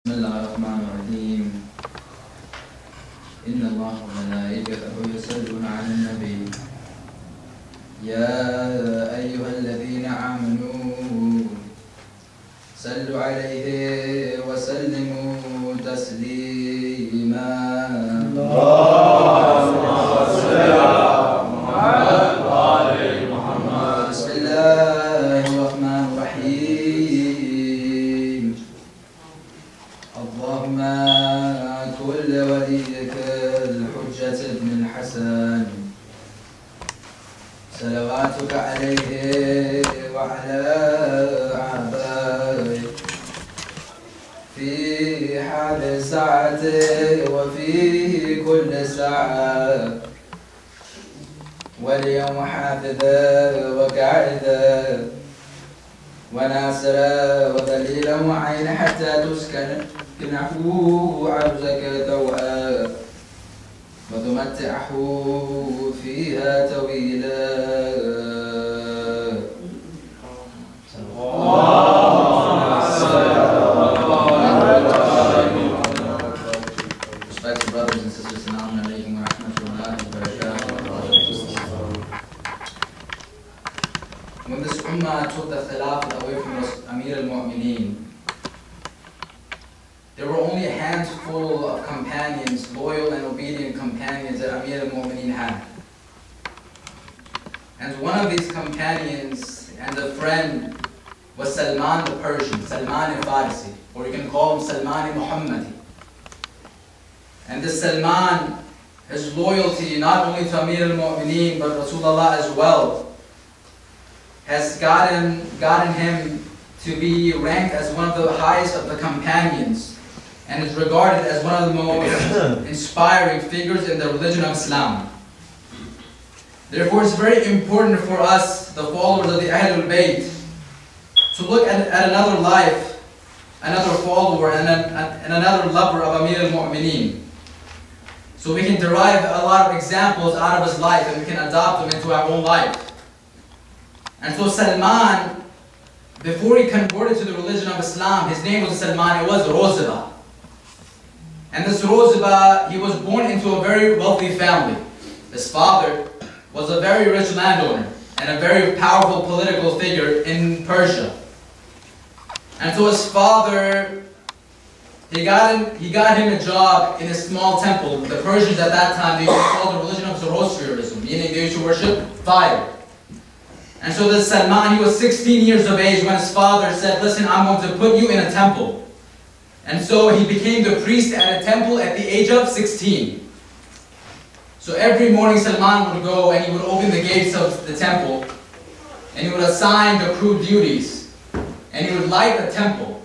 بسم الله الرحمن الرحيم إن الله وملائكته يصلون على النبي يا أيها الذين آمنوا صلوا عليه وسلموا تسليما اللهم صل على محمد وآل محمد بسم الله الرحمن الرحيم اللهم كل وليك الحجة ابن الحسن صلواتك عليه وعلى آبائه في حال الساعة وفي كل ساعة واليوم حافظا وقاعدا وناصرا ودليلا وعينا حتى تسكنه عرضك توعا وتمتعه فيها طويلا Respected brothers and sisters, Assalamu alaikum wa rahmatullahi wa barakatuh. When this ummah took the Khilafat away from Amir al-Mu'mineen, there were only a handful of companions, loyal and obedient companions that Amir al-Mu'mineen had. And one of these companions and a friend was Salman the Persian, Salman al-Farsi, or you can call him Salman al-Muhammadi. And this Salman, his loyalty not only to Amir al-Mu'mineen but Rasulullah as well, has gotten him to be ranked as one of the highest of the companions and is regarded as one of the most inspiring figures in the religion of Islam. Therefore, it's very important for us, the followers of the Ahlul Bayt, to look at another life, another follower, and another lover of Amir al-Mu'mineen. So we can derive a lot of examples out of his life and we can adopt them into our own life. And so Salman, before he converted to the religion of Islam, his name was Salman, it was Rizvi. And this Rizvi, he was born into a very wealthy family. His father was a very rich landowner and a very powerful political figure in Persia. And so his father, he got him a job in a small temple. The Persians at that time, they used to call the religion of Zoroastrianism, meaning they used to worship fire. And so this Salman, he was 16 years of age when his father said, listen, I'm going to put you in a temple. And so he became the priest at a temple at the age of 16. So every morning Salman would go and he would open the gates of the temple and he would assign the crew duties and he would light the temple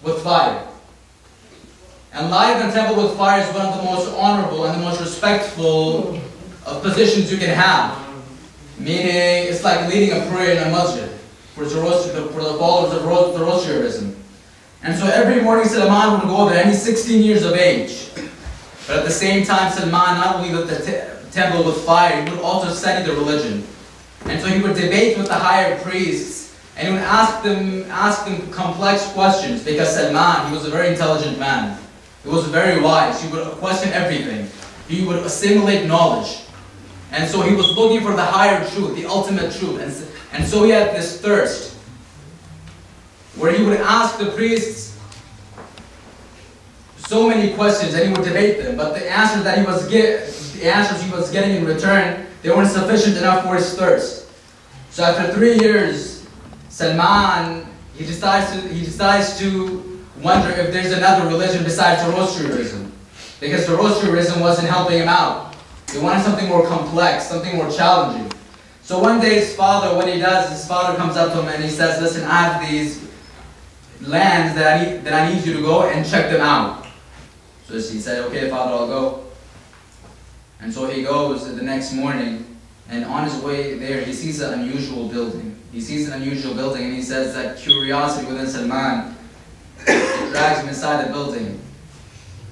with fire. And lighting the temple with fire is one of the most honorable and the most respectful of positions you can have. Meaning, it's like leading a prayer in a masjid for the followers of Zoroastrianism. And so every morning Salman would go there and he's 16 years of age. But at the same time, Salman not only lit the temple with fire, he would also study the religion. And so he would debate with the higher priests and he would ask them complex questions because Salman, he was a very intelligent man. He was very wise. He would question everything. He would assimilate knowledge. And so he was looking for the higher truth, the ultimate truth. And so he had this thirst where he would ask the priests so many questions and he would debate them. But the answers he was getting in return, they weren't sufficient enough for his thirst. So after 3 years, Salman, he decides to wonder if there's another religion besides Zoroastrianism. Because Zoroastrianism wasn't helping him out. He wanted something more complex, something more challenging. So one day his father, what he does, his father comes up to him and he says, listen, I have these lands that I need you to go and check them out. So he said, okay, father, I'll go. And so he goes the next morning, and on his way there, he sees an unusual building. He sees an unusual building and he says that curiosity within Salman, it drags him inside the building.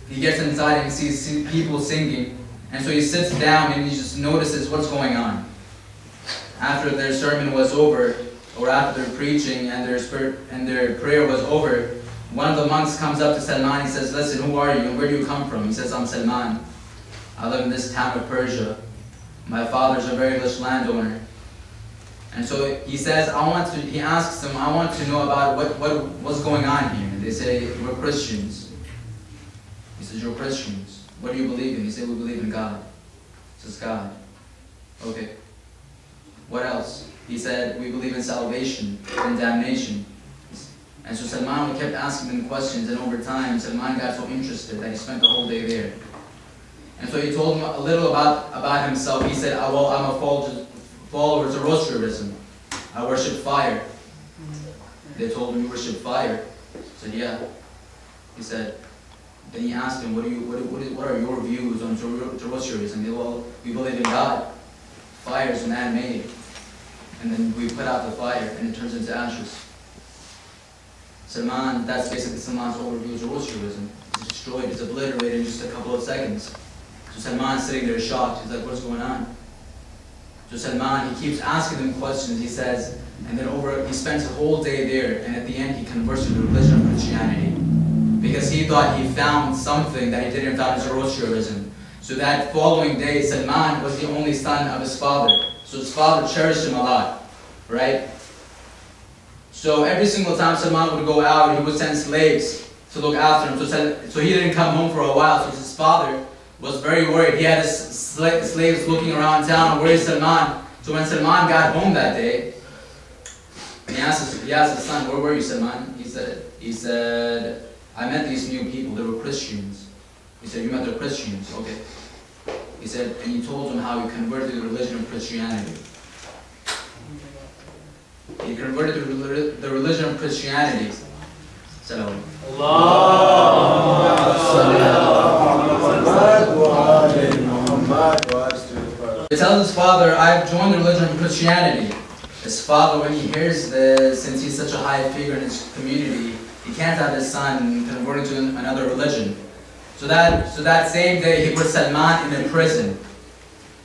He gets inside and he sees people singing. And so he sits down and he just notices what's going on. After their sermon was over, or after their preaching and their prayer was over, one of the monks comes up to Salman, he says, listen, who are you and where do you come from? He says, I'm Salman. I live in this town of Persia. My father's a very rich landowner. And so he says, he asks them, I want to know about what's going on here. And they say, we're Christians. He says, you're Christians. What do you believe in? He said, we believe in God. He says, God. Okay. What else? He said, we believe in salvation and damnation. And so Salman kept asking them questions, and over time, Salman got so interested that he spent the whole day there. And so he told them a little about himself. He said, well, I'm a follower of Zoroastrianism. I worship fire. They told him, you worship fire? He said, yeah. He said, then he asked him, what are your views on Zoroastrianism? He said, well, we believe in God. Fire is man-made. And then we put out the fire and it turns into ashes. Salman, that's basically Salman's overview of Zoroastrianism. It's destroyed, it's obliterated in just a couple of seconds. So Salman's sitting there shocked. He's like, what's going on? So Salman, he keeps asking them questions, he says, and then he spends a whole day there, and at the end he converts to the religion of Christianity. Because he thought he found something that he didn't find in Zoroastrianism. So that following day, Salman was the only son of his father. So his father cherished him a lot, right? So every single time Salman would go out, he would send slaves to look after him. So he didn't come home for a while, so his father was very worried. He had his slaves looking around town, where is Salman? So when Salman got home that day, he asked his son, where were you, Salman? He said, I met these new people, they were Christians. He said, you met the Christians, okay. He said, and he told them how he converted to the religion of Christianity. He converted to the religion of Christianity. So, he tells his father, I've joined the religion of Christianity. His father, when he hears this, since he's such a high figure in his community, he can't have his son converting to another religion. So that same day, he puts Salman in a prison.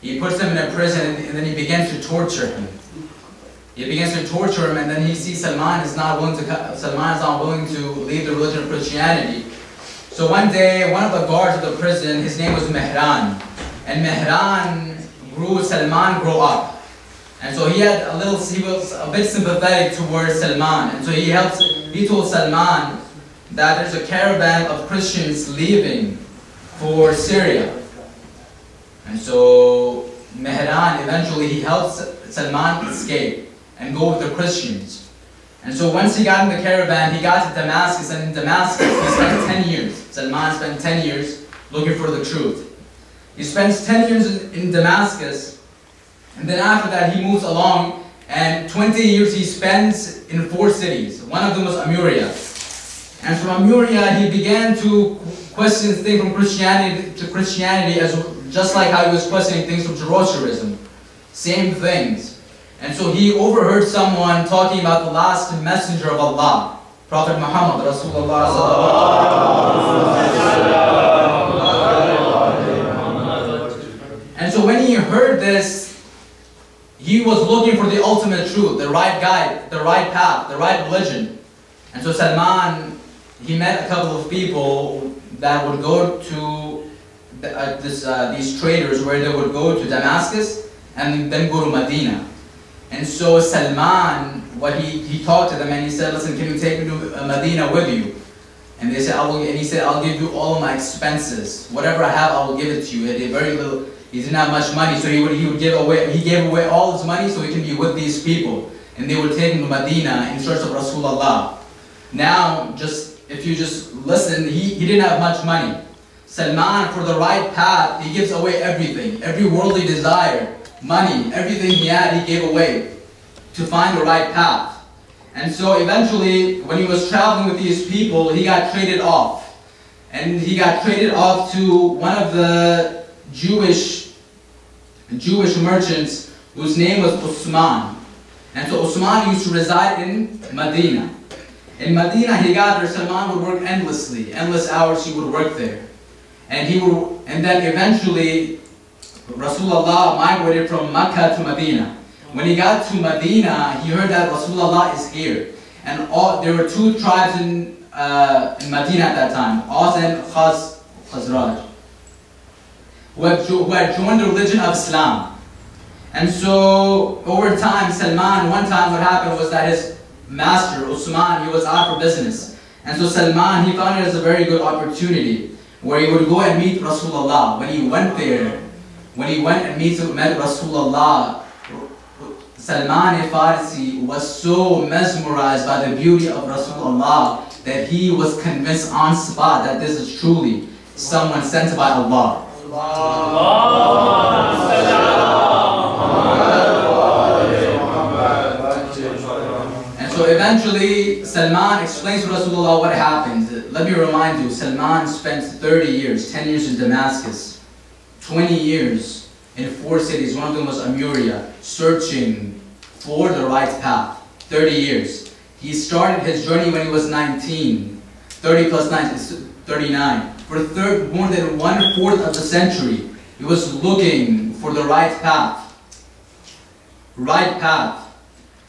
He puts him in a prison, and then he begins to torture him. He begins to torture him, and then he sees Salman is not willing to leave the religion of Christianity. So one day, one of the guards of the prison, his name was Mehran, and Mehran Salman grew up, and so he was a bit sympathetic towards Salman, and so he told Salman that there's a caravan of Christians leaving for Syria. And so Mehran, eventually he helps Salman escape and go with the Christians. And so once he got in the caravan, he got to Damascus, and in Damascus he spent 10 years. Salman spent 10 years looking for the truth. He spends 10 years in Damascus, and then after that he moves along, and 20 years he spends in 4 cities. One of them was Amuria. And from Amuria he began to question things from Christianity to Christianity, just like how he was questioning things from Zoroastrianism. Same things. And so he overheard someone talking about the last messenger of Allah, Prophet Muhammad, Rasulullah sallallahu. And so when he heard this, he was looking for the ultimate truth, the right guide, the right path, the right religion. And so Salman, he met a couple of people that would go to these traders, where they would go to Damascus and then go to Medina. And so Salman, he talked to them and he said, listen, can you take me to Medina with you? And they said, he said, I'll give you all of my expenses. Whatever I have, I will give it to you. He had very little, he didn't have much money, so he gave away all his money so he can be with these people. And they would take him to Medina in search of Rasulullah. Now, if you just listen, he didn't have much money. Salman, for the right path, he gives away everything, every worldly desire, money, everything he had, he gave away to find the right path. And so eventually, when he was traveling with these people, he got traded off. And he got traded off to one of the Jewish merchants whose name was Usman. And so Usman used to reside in Medina. In Medina, he got there, Salman would work endless hours he would work there. And then eventually, Rasulullah migrated from Mecca to Medina. When he got to Medina, he heard that Rasulullah is here. And there were 2 tribes in in Medina at that time, Aus and Khazraj, who had joined the religion of Islam. And so over time, Salman, one time what happened was that his master, Usman, he was out for business. And so Salman, he found it as a very good opportunity where he would go and meet Rasulullah. When he went there, when he went and met Rasulullah, Salman al-Farsi was so mesmerized by the beauty of Rasulullah that he was convinced on spot that this is truly someone sent by Allah. And so eventually Salman explains to Rasulullah what happened. Let me remind you, Salman spent 30 years, 10 years in Damascus, 20 years in 4 cities, one of them was Amuria, searching for the right path. 30 years. He started his journey when he was 19, 30 plus 9 is 39. For more than 1/4 of the century, he was looking for the right path. Right path.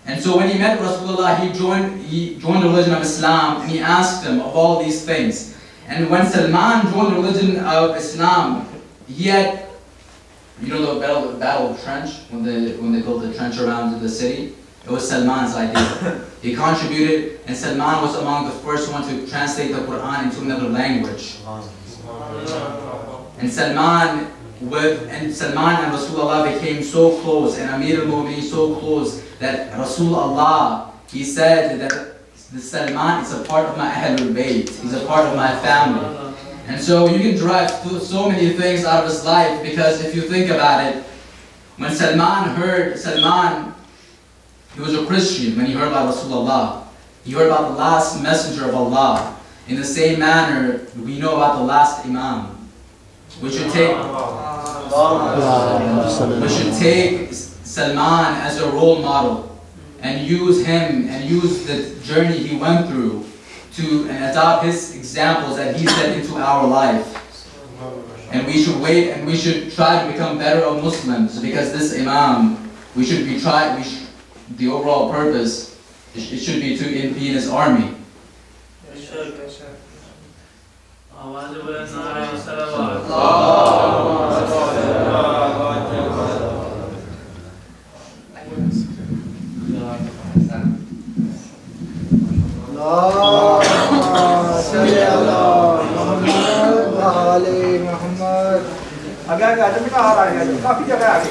And so when he met Rasulullah, he joined the religion of Islam, and he asked him of all these things. And when Salman joined the religion of Islam, he had, you know, the battle of Trench, when they built the trench around the city, it was Salman's idea. He contributed, and Salman was among the first ones to translate the Quran into another language. And Salman and Rasulullah became so close, and Amir al-Mu'mineen so close, that Rasulullah, he said that Salman is a part of my Ahlul Bayt, he's a part of my family. And so you can derive so many things out of his life, because if you think about it, when Salman, he was a Christian when he heard about Rasulullah. He heard about the last messenger of Allah. In the same manner, we know about the last Imam. We should take Salman as a role model and use him and use the journey he went through and adopt his examples that he set into our life. And we should wait and we should try to become better of Muslims, because this Imam, the overall purpose, it should be to be in his army. आगे आगे आगे काफी जगह आगे